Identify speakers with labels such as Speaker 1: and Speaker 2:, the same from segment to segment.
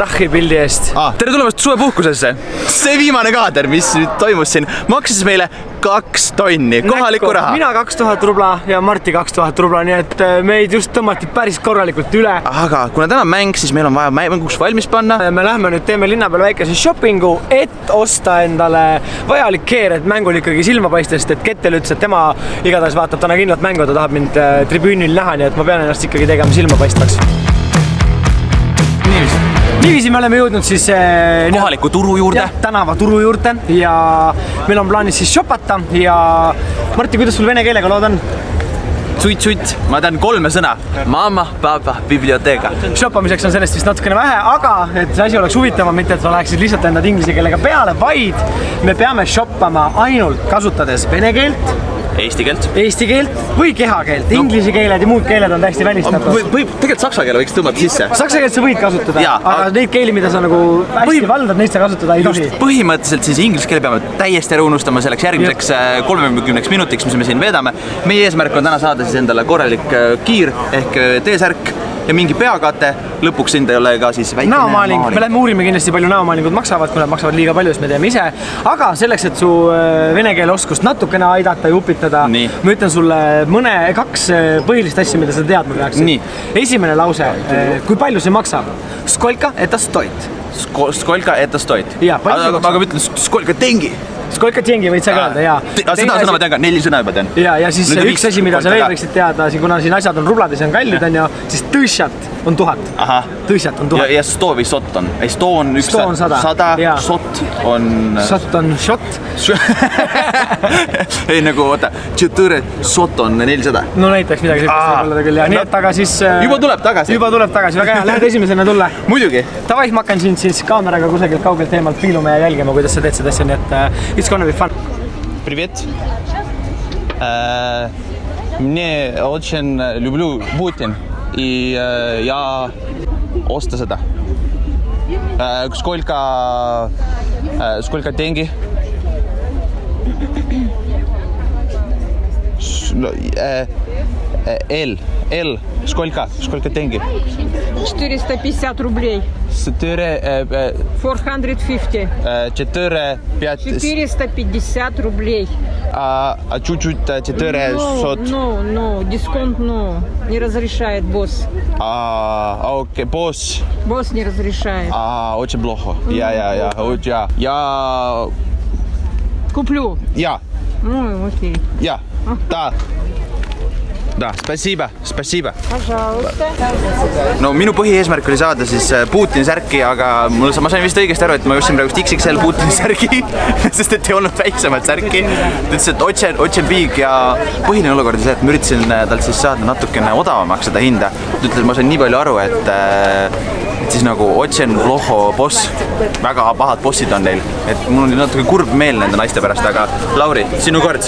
Speaker 1: trahvipildi eest.
Speaker 2: Tere tulemast suvepuhkusesse. See viimane kaader, mis nüüd toimus siin, maksis meile 2 tonni kohalikku raha.
Speaker 1: Mina 2000 rubla ja Marti 2000 rubla, nii et meid just tõmmati päris korralikult üle.
Speaker 2: Aga kuna täna mäng, siis meil on vaja mänguks valmis panna.
Speaker 1: Me lähme nüüd teeme linna peal väikese shoppingu, et osta endale vajalik keer, et mängul ikkagi silma paistest, et Kettel ütles, et tema igatahes vaatab täna kindlalt mängu, ta tahab mind tribüünil näha, nii et ma pean ennast ikkagi tegema silma paistvaks. Niiviisi me oleme jõudnud siis
Speaker 2: kohaliku turu juurde.
Speaker 1: Tänava turu juurde ja meil on plaanis siis shopata ja Marti, kuidas sul vene keelega lood on?
Speaker 2: Suit, ma tean 3 sõna. Mama, papa, biblioteeka.
Speaker 1: Shoppamiseks on sellest vist natukene vähe, aga et see asi oleks huvitavam, mitte et sa läheksid lihtsalt endad inglise keelega peale, vaid me peame shoppama ainult kasutades vene keelt,
Speaker 2: Eesti
Speaker 1: keelt või kehakeelt. Inglise keeled ja muud keeled on täiesti välistatud.
Speaker 2: Tegelikult saksa keele võiks tõmmata sisse.
Speaker 1: Saksa keelt sa võid kasutada, aga neid keeli, mida sa nagu hästi valdad, neist sa kasutada ei tohi.
Speaker 2: Põhimõtteliselt siis inglise keele peame täiesti ära unustama selleks järgmiseks 30 minutiks, mis me siin veedame. Meie eesmärk on täna saada siis endale korralik kiir ehk T-särk ja mingi peakate, lõpuks endale ka siis väike
Speaker 1: näomaaling. Me lähme uurime kindlasti palju näomaalingud maksavad, kui nad maksavad liiga palju, siis me teeme ise. Aga selleks, et su vene keele oskust natukene aidata ja upitada, ma ütlen sulle 2 põhilist asja, mida sa tead, ma peaksid. Esimene lause, kui palju see maksab? Skolka eta stoit.
Speaker 2: Skolka eta stoit. Aga ma ütlen skolka tengi.
Speaker 1: Skolka tengi võid sa ka öelda, jaa.
Speaker 2: Seda sõna ma tean ka, 4 sõna juba tean.
Speaker 1: Ja siis üks asi, mida sa veel võiksid teada, kuna siin asjad on rublades ja on kallid, siis tõšjat on 1000. Tõšjat on 1000.
Speaker 2: Ja sto või sot on? Ei, sto on 100, sot on...
Speaker 1: Sot on shot.
Speaker 2: Ei, nagu, oota, 4 sot on 400.
Speaker 1: No näiteks midagi sellist küll, ja nii et aga siis...
Speaker 2: Juba tuleb tagasi,
Speaker 1: väga hea, lähed esimesena tulla.
Speaker 2: Muidugi.
Speaker 1: Tavais ma hakkan sind siis kaameraga kusagilt kaugelt eemalt piiluma ja jälgima, kuidas sa teed seda asja, nii et it's gonna be fun.
Speaker 3: Привет. Мне очень люблю Путин, и я оста seda. Сколько деньги? L. Сколько деньги?
Speaker 4: 450 рублей. 450. 450 рублей.
Speaker 3: А чуть-чуть 400.
Speaker 4: No, дисконт не разрешает босс.
Speaker 3: Окей, босс.
Speaker 4: Босс не разрешает.
Speaker 3: Очень плохо. Я
Speaker 4: куплю.
Speaker 3: Я.
Speaker 4: Окей.
Speaker 3: Я. Da, spasiba.
Speaker 4: Пожалуйста.
Speaker 2: No minu põhieesmärk oli saada siis Putini särki, aga ma sain vist õigesti aru, et ma ostsin praegu XXL Putini särgi, sest et ei olnud väiksemat särki. Ta ütles, et otsen big ja põhiline olukord oli see, et ma üritasin talt siis saada natukene odavamaks seda hinda. Ta ütles, et ma sain nii palju aru, et siis nagu otsen ploho boss, väga pahad bossid on neil. Et mul on natuke kurb meel nende naiste pärast, aga Lauri, sinu kord.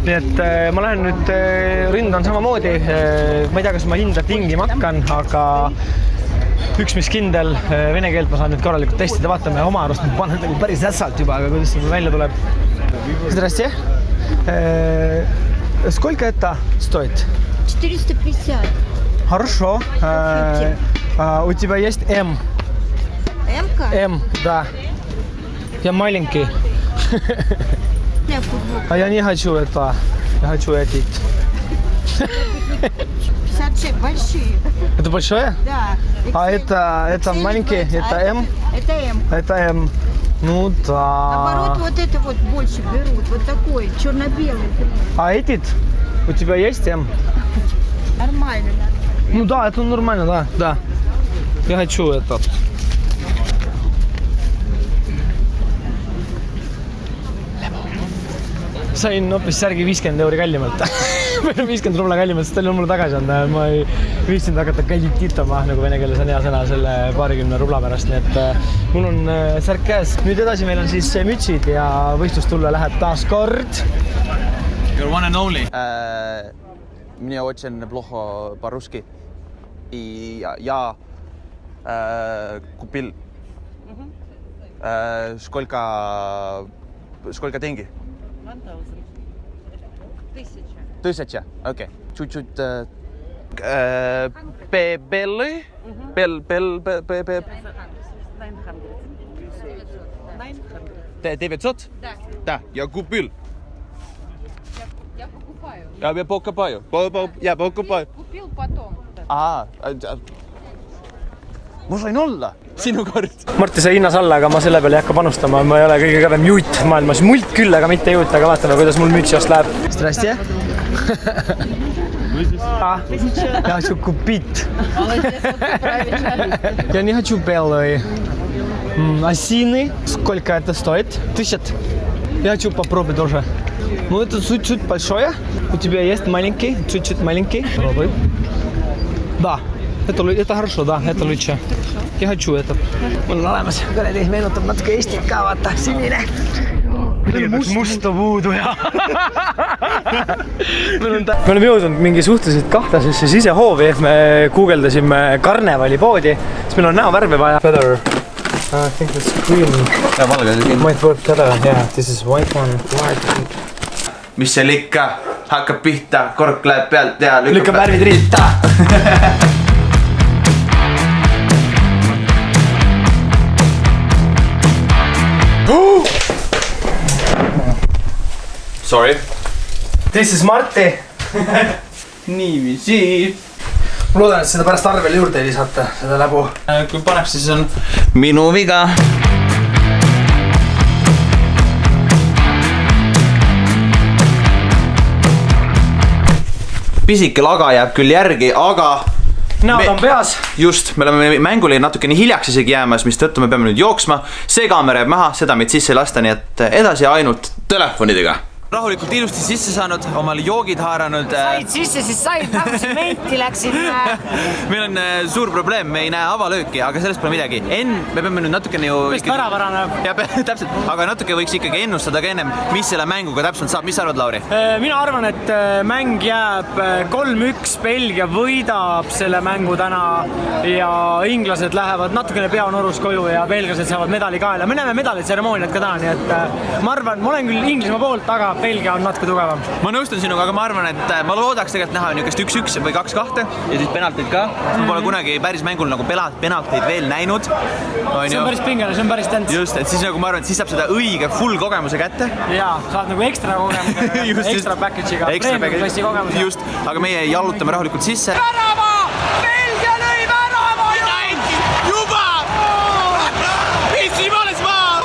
Speaker 1: Nii et ma lähen nüüd ründan samamoodi, ma ei tea, kas ma hinda tingima hakkan, aga üks mis kindel, vene keelt ma saan nüüd korralikult testida, vaatame oma arust, ma panen nagu päris ässalt juba, aga kuidas see välja tuleb. Здрасте. Сколько это стоит?
Speaker 5: 450.
Speaker 1: Хорошо. У тебя есть М?
Speaker 5: М-ка?
Speaker 1: М, да. Я маленький. А я не хочу это. Я хочу эти.
Speaker 5: 56 большие.
Speaker 1: Это большое?
Speaker 5: Да.
Speaker 1: А это маленькие? Это М?
Speaker 5: Это М.
Speaker 1: Это М. Ну да.
Speaker 5: Наоборот, вот это вот больше берут. Вот такой, черно-белый.
Speaker 1: А этот? У тебя есть М?
Speaker 5: Нормально.
Speaker 1: Ну да, это нормально, да. Я хочу этот. Sain hoopis särgi 50 euri kallimalt. 50 rubla kallimalt, sest ta oli mulle tagasi anda. Ma ei viitsinud hakata källititama, nagu vene keeles on hea sõna selle 20 rubla pärast. Nii et mul on särk käes. Nüüd edasi meil on siis mütsid ja võistlustulle läheb taas kord.
Speaker 3: You're one and only.
Speaker 2: Мне очень плохо по-русски. И я купил сколько деньги? 1000, окей. Чуть-чуть
Speaker 3: 900? Да. Я купил.
Speaker 4: Я покупаю.
Speaker 3: Я покупаю. Я покупаю.
Speaker 4: Купил потом.
Speaker 3: Ma sain olla sinu kord.
Speaker 1: Marti sai hinnas alla, aga ma selle peale ei hakka panustama, ma ei ole kõige kõvem juut maailmas. Mult küll, aga mitte juut, aga vaatame, kuidas mul mütsiost läheb. Zdrastie. Я хочу купить. Я не хочу белые. Осины. Сколько это стоит? 1000. Я хочу попробовать тоже. Ну это чуть-чуть большое. У тебя есть маленький, чуть-чуть маленький. Пробуй. Да. Это хорошо, да, это лучше. Я хочу это. Mul on olemas, kuradi meenutab natuke Eestit ka, vaata, sinine. Musta puudu ja. Me oleme jõudnud mingi suhteliselt kahtlasesse sisehoovi. Me guugeldasime karnevalipoodi, siis meil on näovärve vaja. Feather. I think it's green.
Speaker 3: Ja valge siin.
Speaker 1: Might work better, yeah, this is white one. White.
Speaker 2: Mis seal ikka? Hakkab pihta, kork läheb pealt ja
Speaker 1: Lükkab värvid ritta.
Speaker 2: Sorry.
Speaker 1: This is Marti.
Speaker 2: Niiviisi.
Speaker 1: Ma loodan, et seda pärast arvele juurde ei lisata, seda läbu.
Speaker 2: Kui paneks, siis on minu viga. Pisike laga jääb küll järgi, aga
Speaker 1: Näod on peas.
Speaker 2: Just, me oleme mängule natukene hiljaks isegi jäämas, mis tõttu me peame nüüd jooksma. See kaamera jääb maha, seda meid sisse ei lasta, nii et edasi ainult telefonidega. Rahulikult ilusti sisse saanud, omale joogid haaranud.
Speaker 5: Said sisse, siis said, nagu sementi läksin.
Speaker 2: Meil on suur probleem, me ei näe avalööki, aga sellest pole midagi. Me peame nüüd natukene ju...
Speaker 1: Vist väravarane.
Speaker 2: Ja, täpselt, aga natuke võiks ikkagi ennustada ka ennem, mis selle mänguga täpselt saab. Mis sa arvad, Lauri?
Speaker 1: Mina arvan, et mäng jääb 3-1, Belgia võidab selle mängu täna ja inglased lähevad natukene peanorus koju ja belgased saavad medali kaela. Me näeme medalitseremooniat ka täna, nii et ma arvan, ma olen küll Inglismaa poolt, aga Belgia on natuke tugevam.
Speaker 2: Ma nõustun sinuga, aga ma arvan, et ma loodaks tegelikult näha niukest 1-1 või 2-2 ja siis penaltid ka. Ma pole kunagi päris mängul nagu penaltid veel näinud.
Speaker 1: See on päris pingele, see on päris tents.
Speaker 2: Just, et siis nagu ma arvan, et siis saab seda õige full kogemuse kätte.
Speaker 1: Jaa, saad nagu ekstra kogemuse, ekstra package'iga, premium klassi kogemuse.
Speaker 2: Just, aga meie jallutame rahulikult sisse.
Speaker 6: Värava! Belgia lõi värava! Juba! Pissi mõnes maa!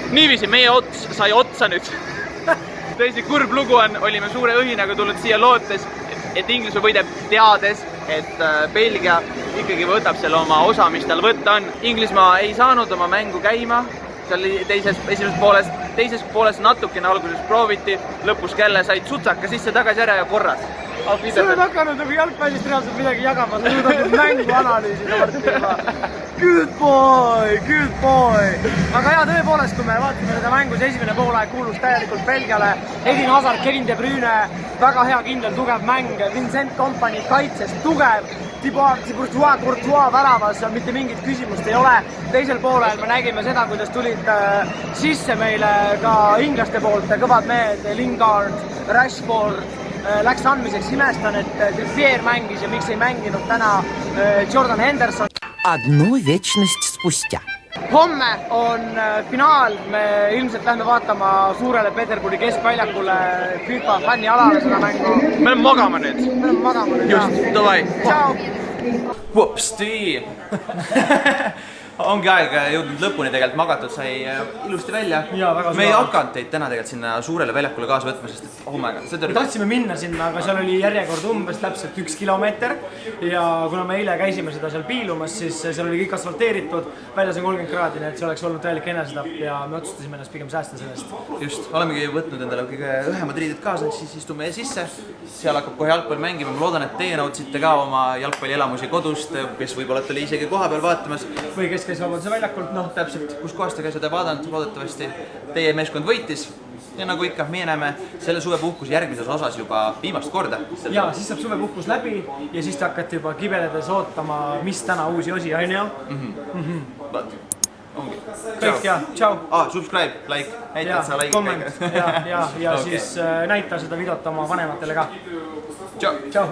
Speaker 6: Niiviisi, meie ots sai otsa nüüd. Tõesti kurb lugu on, olime suure õhinaga tulnud siia lootes, et Inglismaa võidab teades, et Belgia ikkagi võtab selle oma osa, mis tal võtta on. Inglismaa ei saanud oma mängu käima, seal teises pooles natukene alguses prooviti, lõpus källe said sutsaka sisse tagasi ära ja korras.
Speaker 1: Sa oled hakanud nagu jalgpallist reaalselt midagi jagama, sa jõudad mängu analüüsida. Good boy, good boy. Aga jaa, tõepoolest, kui me vaatame seda mängus, esimene poolaeg kuulus täielikult Belgiale. Eden Hazard, Kevin De Bruyne, väga hea kindel, tugev mäng. Vincent Kompany kaitses tugev. Courtois väravas, mitte mingit küsimust ei ole. Teisel poolel me nägime seda, kuidas tulid sisse meile ka inglaste poolt kõvad mehed, Lingard, Rashford. Läks andmiseks, imestan, et Trippier mängis ja miks ei mänginud täna Jordan Henderson.
Speaker 7: Одну вечность спустя.
Speaker 1: Homme on finaal, me ilmselt lähme vaatama suurele Peterburi keskväljakule FIFA fännialale seda mängu.
Speaker 2: Me oleme magama nüüd.
Speaker 1: Me oleme magama nüüd, jah.
Speaker 2: Just, davai.
Speaker 1: Ciao!
Speaker 2: Vupsti! Ongi aeg jõudnud lõpuni tegelikult magatud, sai ilusti välja. Me ei hakanud teid täna tegelikult sinna suurele väljakule kaasa võtma, sest et
Speaker 1: me tahtsime minna sinna, aga seal oli järjekord umbes täpselt 1 kilomeeter ja kuna me eile käisime seda seal piilumas, siis seal oli kõik asfalteeritud, väljas on 30 kraadi, nii et see oleks olnud täielik enesetapp ja me otsustasime ennast pigem säästa sellest.
Speaker 2: Just, olemegi võtnud endale kõige õhemad riided kaasa, siis istume sisse, seal hakkab kohe jalgpall mängima, ma loodan, et teie nautsite ka oma jalgpallielamusi kodust, kes võib-olla tuli isegi koha peal vaatamas.
Speaker 1: Või kes käis Vabaduse väljakul.
Speaker 2: Täpselt, kus kohast te käisite vaadanud, loodetavasti teie meeskond võitis. ja nagu ikka, meie näeme selle suvepuhkuse järgmises osas juba viimast korda.
Speaker 1: Ja siis saab suvepuhkus läbi ja siis te hakkate juba kibeledes ootama, mis täna uusi osi on ja. Kõik ja, tšau.
Speaker 2: Subscribe, like, näitad sa like.
Speaker 1: Comment ja siis näita seda videot oma vanematele ka.
Speaker 2: Tšau.
Speaker 1: Tšau.